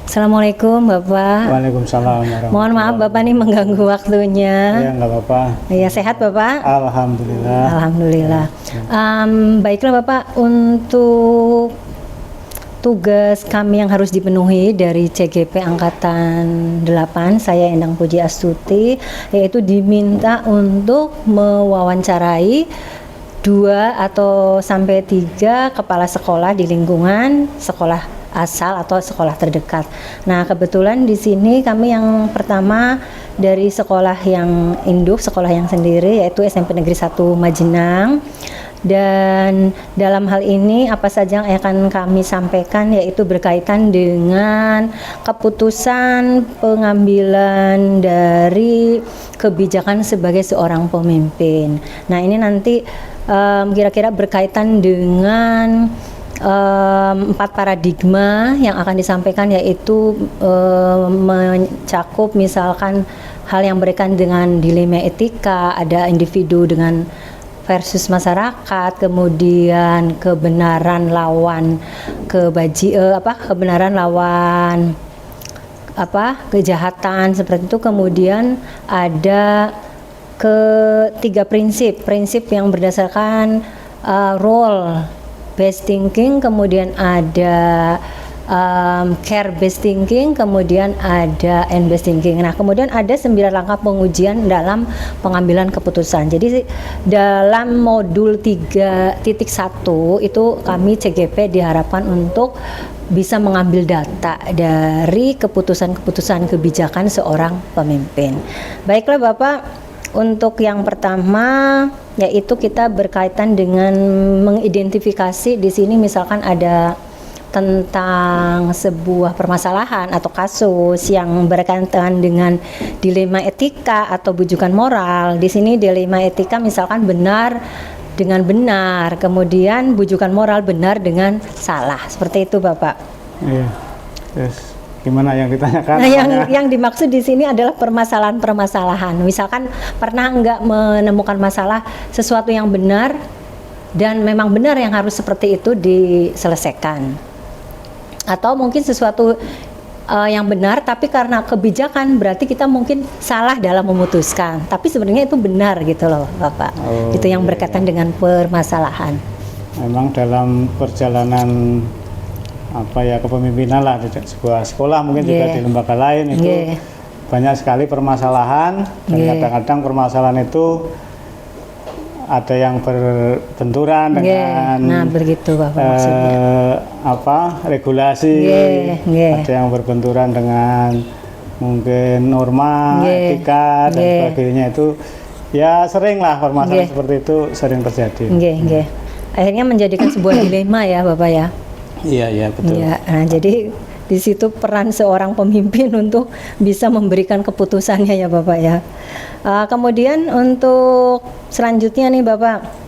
Assalamualaikum Bapak. Waalaikumsalam warahmatullahi Mohon maaf Bapak nih mengganggu waktunya. Ya nggak apa-apa. Ya sehat Bapak? Alhamdulillah. Alhamdulillah. Baiklah Bapak, untuk tugas kami yang harus dipenuhi dari CGP Angkatan 8, saya Endang Puji Astuti, yaitu diminta untuk mewawancarai 2 atau sampai 3 kepala sekolah di lingkungan sekolah asal atau sekolah terdekat. Nah, kebetulan di sini kami yang pertama dari sekolah yang induk, sekolah yang sendiri, yaitu SMP Negeri 1 Majenang. Dan dalam hal ini apa saja yang akan kami sampaikan yaitu berkaitan dengan keputusan pengambilan dari kebijakan sebagai seorang pemimpin. Nah, ini nanti kira-kira berkaitan dengan 4 paradigma yang akan disampaikan, yaitu mencakup misalkan hal yang berkaitan dengan dilema etika, ada individu dengan versus masyarakat, kemudian kebenaran lawan kebenaran lawan kejahatan seperti itu, kemudian ada ketiga prinsip yang berdasarkan role based thinking, kemudian ada care based thinking, kemudian ada end based thinking. Nah, kemudian ada 9 langkah pengujian dalam pengambilan keputusan. Jadi dalam modul 3.1 itu kami CGP diharapkan untuk bisa mengambil data dari keputusan-keputusan kebijakan seorang pemimpin. Baiklah Bapak, untuk yang pertama yaitu kita berkaitan dengan mengidentifikasi di sini misalkan ada tentang sebuah permasalahan atau kasus yang berkaitan dengan dilema etika atau bujukan moral. Di sini dilema etika misalkan benar dengan benar, kemudian bujukan moral benar dengan salah. Seperti itu Bapak. Iya. Yes. Gimana yang ditanyakan? Nah, yang dimaksud di sini adalah permasalahan-permasalahan. Misalkan pernah enggak menemukan masalah sesuatu yang benar dan memang benar yang harus seperti itu diselesaikan. Atau mungkin sesuatu yang benar tapi karena kebijakan berarti kita mungkin salah dalam memutuskan. Tapi sebenarnya itu benar gitu loh, Bapak. Itu yang berkaitan dengan permasalahan. Memang dalam perjalanan kepemimpinan lah di sebuah sekolah, mungkin juga di lembaga lain itu banyak sekali permasalahan, dan kadang-kadang permasalahan itu ada yang berbenturan dengan begitu Bapak maksudnya. Regulasi, ada yang berbenturan dengan mungkin norma, etika dan sebagainya. Itu ya sering lah permasalahan seperti itu sering terjadi. Akhirnya menjadikan sebuah dilema ya Bapak ya. Iya betul. Ya, nah, jadi di situ peran seorang pemimpin untuk bisa memberikan keputusannya ya Bapak ya. Kemudian untuk selanjutnya nih Bapak,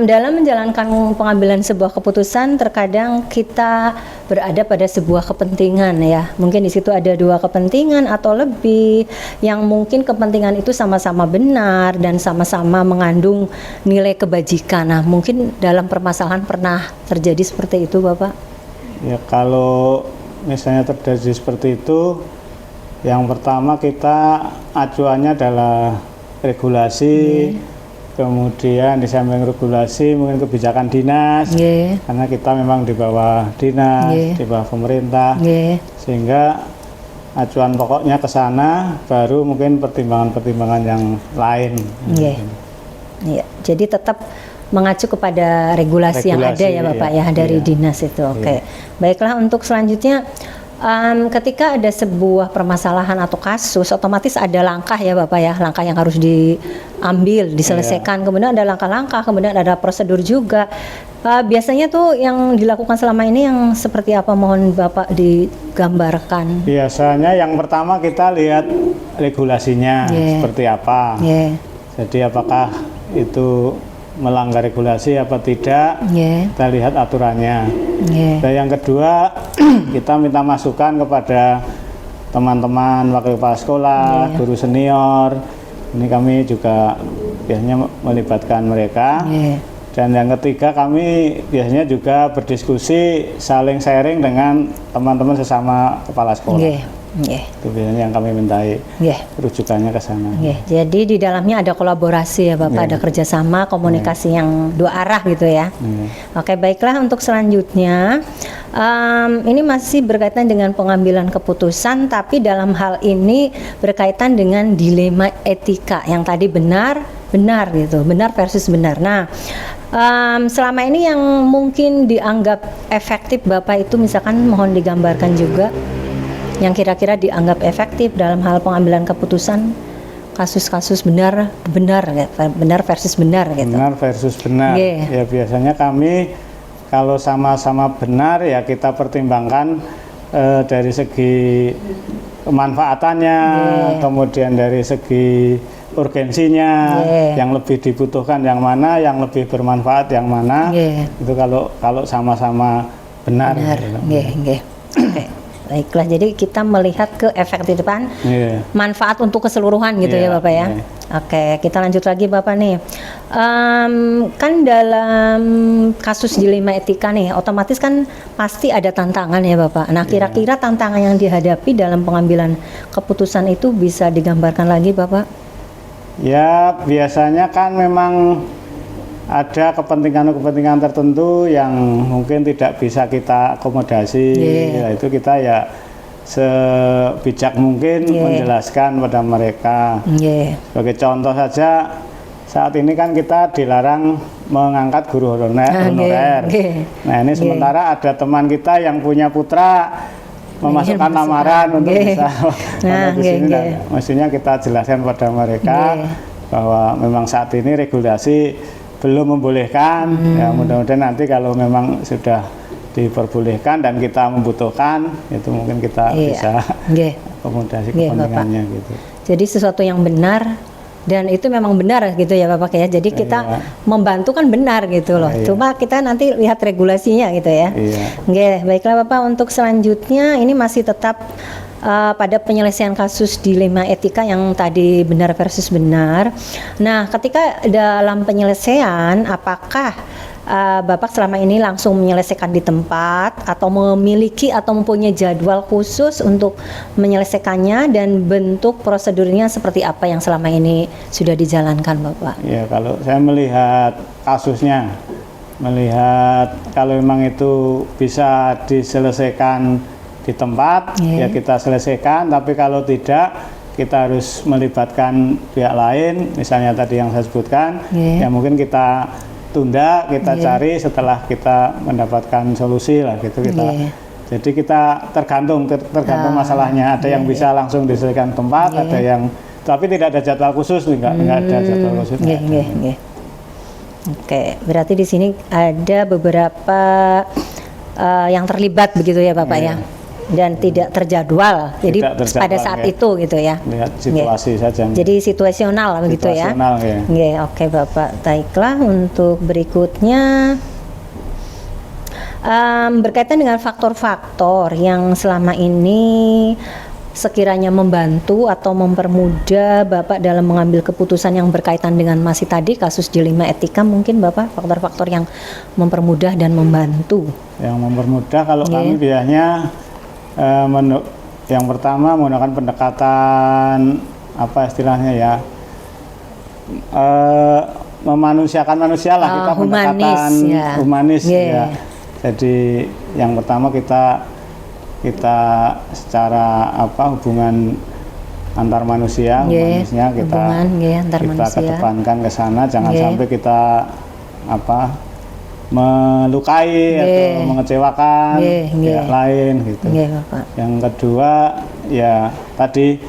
dalam menjalankan pengambilan sebuah keputusan terkadang kita berada pada sebuah kepentingan ya. Mungkin di situ ada 2 kepentingan atau lebih yang mungkin kepentingan itu sama-sama benar dan sama-sama mengandung nilai kebajikan. Nah, mungkin dalam permasalahan pernah terjadi seperti itu Bapak? Ya, kalau misalnya terjadi seperti itu, yang pertama kita acuannya adalah regulasi. Kemudian di samping regulasi mungkin kebijakan dinas, karena kita memang di bawah dinas, di bawah pemerintah, sehingga acuan pokoknya ke sana, baru mungkin pertimbangan-pertimbangan yang lain. Jadi tetap mengacu kepada regulasi yang ada ya Bapak ya dari dinas itu. Baiklah, untuk selanjutnya ketika ada sebuah permasalahan atau kasus, otomatis ada langkah ya Bapak ya, langkah yang harus diambil, diselesaikan. Kemudian ada langkah-langkah, kemudian ada prosedur juga. Biasanya tuh yang dilakukan selama ini yang seperti apa, mohon Bapak digambarkan? Biasanya yang pertama kita lihat regulasinya seperti apa. Jadi apakah itu melanggar regulasi apa tidak, kita lihat aturannya. Dan yang kedua, kita minta masukan kepada teman-teman wakil kepala sekolah, guru senior. Ini kami juga biasanya melibatkan mereka Dan yang ketiga, kami biasanya juga berdiskusi, saling sharing dengan teman-teman sesama kepala sekolah. Nggih, nggih. Itu biasanya yang kami mintai Nggih. rujukannya ke sana. Nggih. Jadi di dalamnya ada kolaborasi ya Bapak, ada kerjasama, komunikasi yang dua arah gitu ya. Oke, baiklah, untuk selanjutnya ini masih berkaitan dengan pengambilan keputusan, tapi dalam hal ini berkaitan dengan dilema etika yang tadi benar gitu, benar versus benar. Nah, selama ini yang mungkin dianggap efektif Bapak itu misalkan mohon digambarkan juga yang kira-kira dianggap efektif dalam hal pengambilan keputusan, kasus-kasus benar versus benar gitu. Benar versus benar. Ya biasanya kami kalau sama-sama benar ya kita pertimbangkan dari segi kemanfaatannya, kemudian dari segi urgensinya, yang lebih dibutuhkan yang mana, yang lebih bermanfaat yang mana. Itu kalau sama-sama benar. Oke. Baiklah, jadi kita melihat ke efektifan, manfaat untuk keseluruhan gitu ya Bapak ya. Oke, kita lanjut lagi Bapak nih. Kan dalam kasus dilema etika nih, otomatis kan pasti ada tantangan ya Bapak. Nah, kira-kira tantangan yang dihadapi dalam pengambilan keputusan itu bisa digambarkan lagi Bapak? Ya, biasanya kan memang ada kepentingan-kepentingan tertentu yang mungkin tidak bisa kita akomodasi. Ya, itu kita ya sebijak mungkin menjelaskan pada mereka. Sebagai contoh saja, saat ini kan kita dilarang mengangkat guru honorer. Nah, ini sementara ada teman kita yang punya putra memasukkan lamaran untuk bisa di sini. Maksudnya kita jelaskan pada mereka bahwa memang saat ini regulasi belum membolehkan. Ya, mudah-mudahan nanti kalau memang sudah diperbolehkan dan kita membutuhkan, itu mungkin kita bisa akomodasi kepentingannya gitu. Jadi sesuatu yang benar dan itu memang benar gitu ya Bapak ya. Jadi kita membantu kan benar gitu loh. Cuma kita nanti lihat regulasinya gitu ya. Baiklah Bapak, untuk selanjutnya ini masih tetap pada penyelesaian kasus dilema etika yang tadi benar versus benar. Nah, ketika dalam penyelesaian, apakah Bapak selama ini langsung menyelesaikan di tempat atau memiliki atau mempunyai jadwal khusus untuk menyelesaikannya, dan bentuk prosedurnya seperti apa yang selama ini sudah dijalankan Bapak? Ya, kalau saya melihat kasusnya, melihat kalau memang itu bisa diselesaikan di tempat, ya kita selesaikan. Tapi kalau tidak, kita harus melibatkan pihak lain, misalnya tadi yang saya sebutkan, ya mungkin kita tunda, kita cari setelah kita mendapatkan solusi lah gitu kita. Jadi kita tergantung masalahnya. Ada yang bisa langsung diselesaikan tempat, ada yang tapi tidak ada jadwal khusus, enggak ada jadwal khusus. Oke, berarti di sini ada beberapa yang terlibat begitu ya Bapak ya. Dan tidak terjadwal, jadi pada saat itu gitu ya. Lihat situasi saja. Jadi situasional begitu ya. Oke Bapak. Baiklah, untuk berikutnya berkaitan dengan faktor-faktor yang selama ini sekiranya membantu atau mempermudah Bapak dalam mengambil keputusan yang berkaitan dengan masih tadi kasus dilema etika, mungkin Bapak faktor-faktor yang mempermudah dan membantu. Yang mempermudah kalau kami biasanya yang pertama menggunakan pendekatan apa istilahnya ya, memanusiakan manusia lah, kita pendekatan humanis ya. Jadi yang pertama kita secara hubungan antar manusia, humanisnya kita kedepankan ke sana, jangan sampai kita melukai atau mengecewakan pihak lain gitu. Yang kedua ya tadi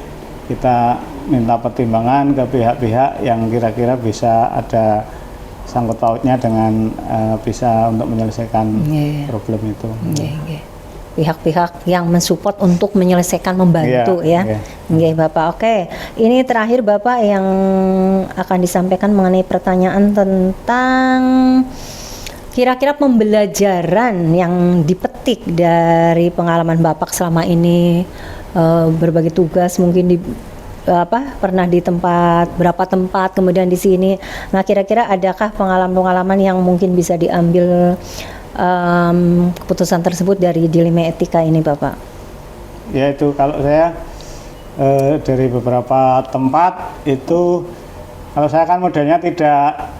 kita minta pertimbangan ke pihak-pihak yang kira-kira bisa ada sangkut pautnya dengan bisa untuk menyelesaikan problem itu. Pihak-pihak yang mensupport untuk menyelesaikan, membantu Bapak. Oke, ini terakhir Bapak yang akan disampaikan mengenai pertanyaan tentang kira-kira pembelajaran yang dipetik dari pengalaman Bapak selama ini berbagi tugas mungkin di pernah di tempat berapa tempat, kemudian di sini. Nah, kira-kira adakah pengalaman-pengalaman yang mungkin bisa diambil keputusan tersebut dari dilema etika ini, Bapak? Ya, itu kalau saya dari beberapa tempat itu, kalau saya kan modelnya tidak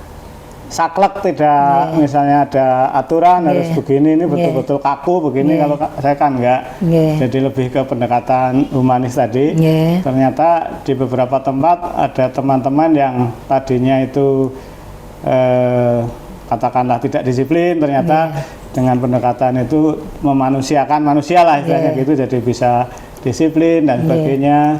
saklek, tidak misalnya ada aturan harus begini, ini betul-betul kaku begini. Kalau saya kan enggak, jadi lebih ke pendekatan humanis tadi. Ternyata di beberapa tempat ada teman-teman yang tadinya itu katakanlah tidak disiplin, ternyata dengan pendekatan itu memanusiakan manusia lah istilahnya gitu, jadi bisa disiplin dan sebagainya.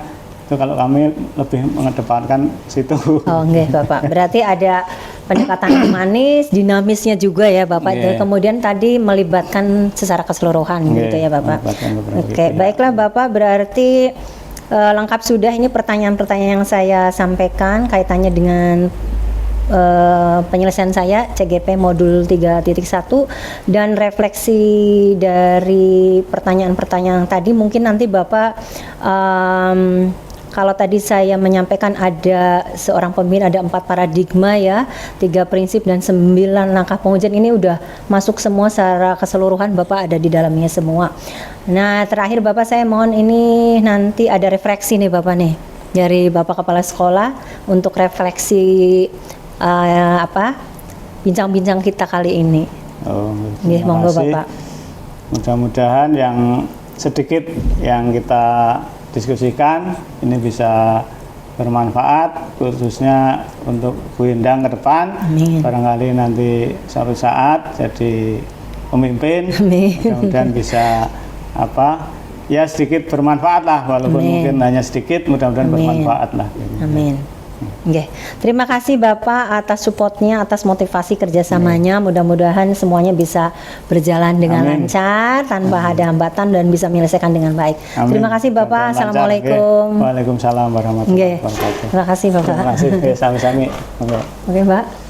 Itu kalau kami lebih mengedepankan situ. Oh, nggih, Bapak. Berarti ada pendekatan humanis, dinamisnya juga ya, Bapak. Kemudian tadi melibatkan secara keseluruhan gitu ya, Bapak. Oke, baiklah Bapak, berarti lengkap sudah ini pertanyaan-pertanyaan yang saya sampaikan kaitannya dengan penyelesaian saya CGP modul 3.1 dan refleksi dari pertanyaan-pertanyaan tadi. Mungkin nanti Bapak kalau tadi saya menyampaikan ada seorang pemimpin, ada 4 paradigma ya, 3 prinsip dan 9 langkah pengujian, ini udah masuk semua secara keseluruhan, Bapak ada di dalamnya semua. Nah, terakhir Bapak saya mohon ini nanti ada refleksi nih Bapak nih dari Bapak Kepala Sekolah untuk refleksi bincang-bincang kita kali ini. Monggo Bapak. Mudah-mudahan yang sedikit yang kita diskusikan ini bisa bermanfaat, khususnya untuk Bu Endang ke depan. Amin. Barangkali nanti suatu saat jadi pemimpin, mudah-mudahan bisa ya sedikit bermanfaat lah, walaupun mungkin hanya sedikit, mudah-mudahan bermanfaat lah. Amin. Okay. Terima kasih Bapak atas supportnya, atas motivasi kerjasamanya. Mudah-mudahan semuanya bisa berjalan dengan lancar, tanpa ada hambatan dan bisa menyelesaikan dengan baik. Terima kasih Bapak. Assalamualaikum. Waalaikumsalam warahmatullahi wabarakatuh. Terima kasih Bapak. Terima kasih. Sami-sami. Oke Mbak.